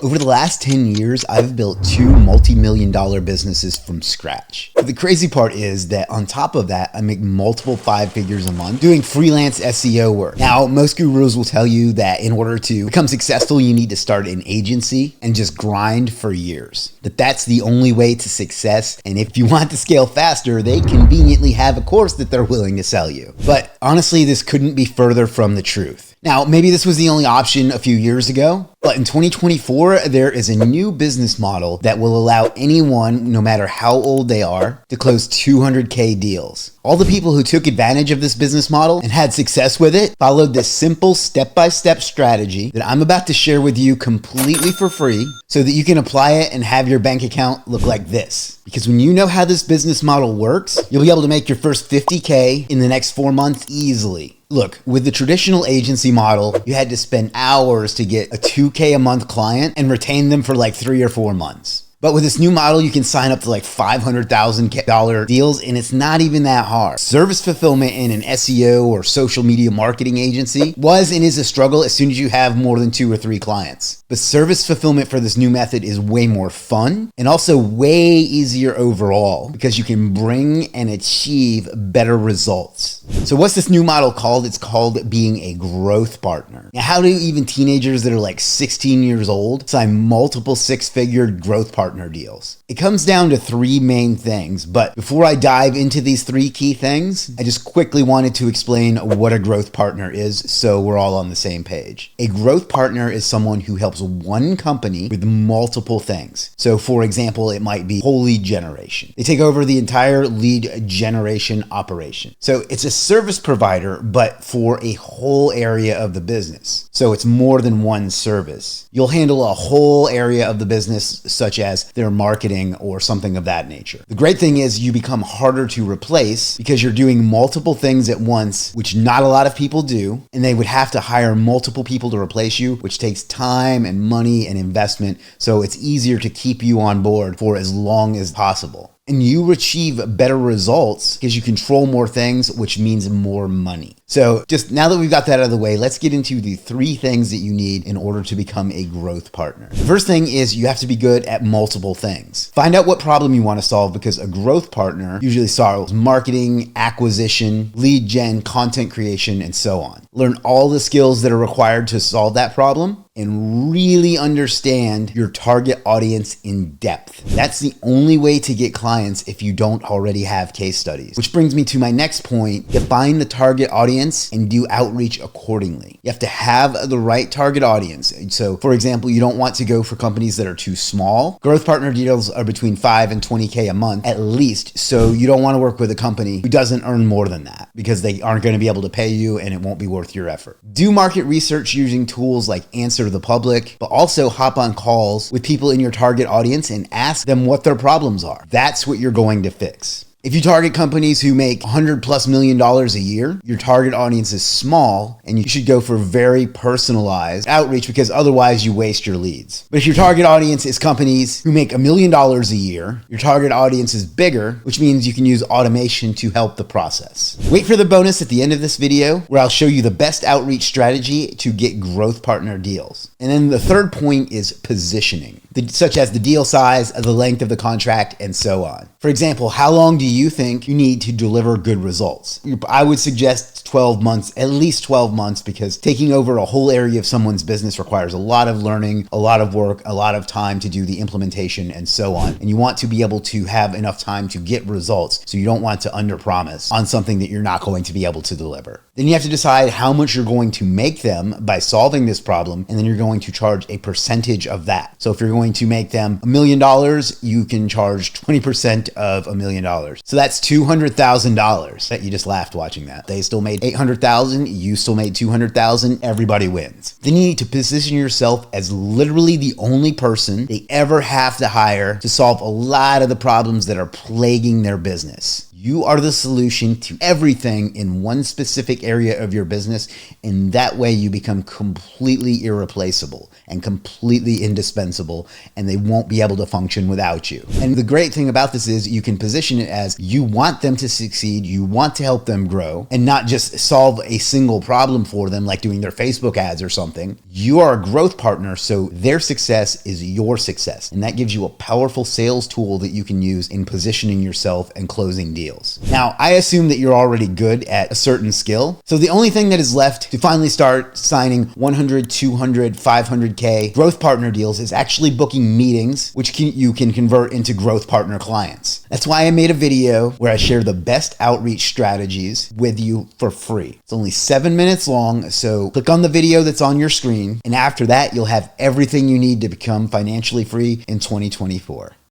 Over the last 10 years, I've built 2 multi-million-dollar businesses from scratch. But the crazy part is that on top of that, I make multiple 5 figures a month doing freelance SEO work. Now, most gurus will tell you that in order to become successful, you need to start an agency and just grind for years. That that's the only way to success. And if you want to scale faster, they conveniently have a course that they're willing to sell you. But honestly, this couldn't be further from the truth. Now, maybe this was the only option a few years ago, but in 2024, there is a new business model that will allow anyone, no matter how old they are, to close 200K deals. All the people who took advantage of this business model and had success with it followed this simple step-by-step strategy that I'm about to share with you completely for free so that you can apply it and have your bank account look like this. Because when you know how this business model works, you'll be able to make your first 50K in the next 4 months easily. Look, with the traditional agency model, you had to spend hours to get a 2K a month client and retain them for like 3 or 4 months. But with this new model, you can sign up to like $500,000 deals, and it's not even that hard. Service fulfillment in an SEO or social media marketing agency was and is a struggle as soon as you have more than 2 or 3 clients. But service fulfillment for this new method is way more fun and also way easier overall because you can bring and achieve better results. So what's this new model called? It's called being a growth partner. Now, how do even teenagers that are like 16 years old sign multiple 6-figure growth partner deals? It comes down to 3 main things, but before I dive into these 3 key things, I just quickly wanted to explain what a growth partner is so we're all on the same page. A growth partner is someone who helps one company with multiple things. So for example, it might be whole lead generation. They take over the entire lead generation operation. So it's a service provider, but for a whole area of the business. So it's more than one service. You'll handle a whole area of the business, such as their marketing or something of that nature. The great thing is you become harder to replace because you're doing multiple things at once, which not a lot of people do, and they would have to hire multiple people to replace you, which takes time and money and investment, so it's easier to keep you on board for as long as possible. And you achieve better results because you control more things, which means more money. So just now that we've got that out of the way, let's get into the 3 things that you need in order to become a growth partner. The first thing is you have to be good at multiple things. Find out what problem you want to solve because a growth partner usually solves marketing, acquisition, lead gen, content creation, and so on. Learn all the skills that are required to solve that problem and really understand your target audience in depth. That's the only way to get clients if you don't already have case studies. Which brings me to my next point. Define the target audience and do outreach accordingly. You have to have the right target audience. So for example, you don't want to go for companies that are too small. Growth partner deals are between 5 and 20K a month at least. So you don't want to work with a company who doesn't earn more than that because they aren't going to be able to pay you and it won't be worth your effort. Do market research using tools like Answer the Public, but also hop on calls with people in your target audience and ask them what their problems are. That's what you're going to fix. If you target companies who make $100+ million a year, your target audience is small and you should go for very personalized outreach because otherwise you waste your leads. But if your target audience is companies who make $1 million a year, your target audience is bigger, which means you can use automation to help the process. Wait for the bonus at the end of this video where I'll show you the best outreach strategy to get growth partner deals. And then the third point is positioning, such as the deal size, the length of the contract, and so on. For example, how long do you think you need to deliver good results? I would suggest 12 months, at least 12 months, because taking over a whole area of someone's business requires a lot of learning, a lot of work, a lot of time to do the implementation, and so on. And you want to be able to have enough time to get results, so you don't want to underpromise on something that you're not going to be able to deliver. Then you have to decide how much you're going to make them by solving this problem, and then you're going to charge a percentage of that. So if you're going to make them $1 million, you can charge 20% of $1 million. So that's $200,000. Bet you just laughed watching that. They still made $800,000, you still made $200,000, everybody wins. Then you need to position yourself as literally the only person they ever have to hire to solve a lot of the problems that are plaguing their business. You are the solution to everything in one specific area of your business, and that way you become completely irreplaceable and completely indispensable, and they won't be able to function without you. And the great thing about this is you can position it as you want them to succeed, you want to help them grow, and not just solve a single problem for them like doing their Facebook ads or something. You are a growth partner, so their success is your success, and that gives you a powerful sales tool that you can use in positioning yourself and closing deals. Now, I assume that you're already good at a certain skill, so the only thing that is left to finally start signing 100, 200, 500K growth partner deals is actually booking meetings, which you can convert into growth partner clients. That's why I made a video where I share the best outreach strategies with you for free. It's only 7 minutes long, so click on the video that's on your screen, and after that, you'll have everything you need to become financially free in 2024.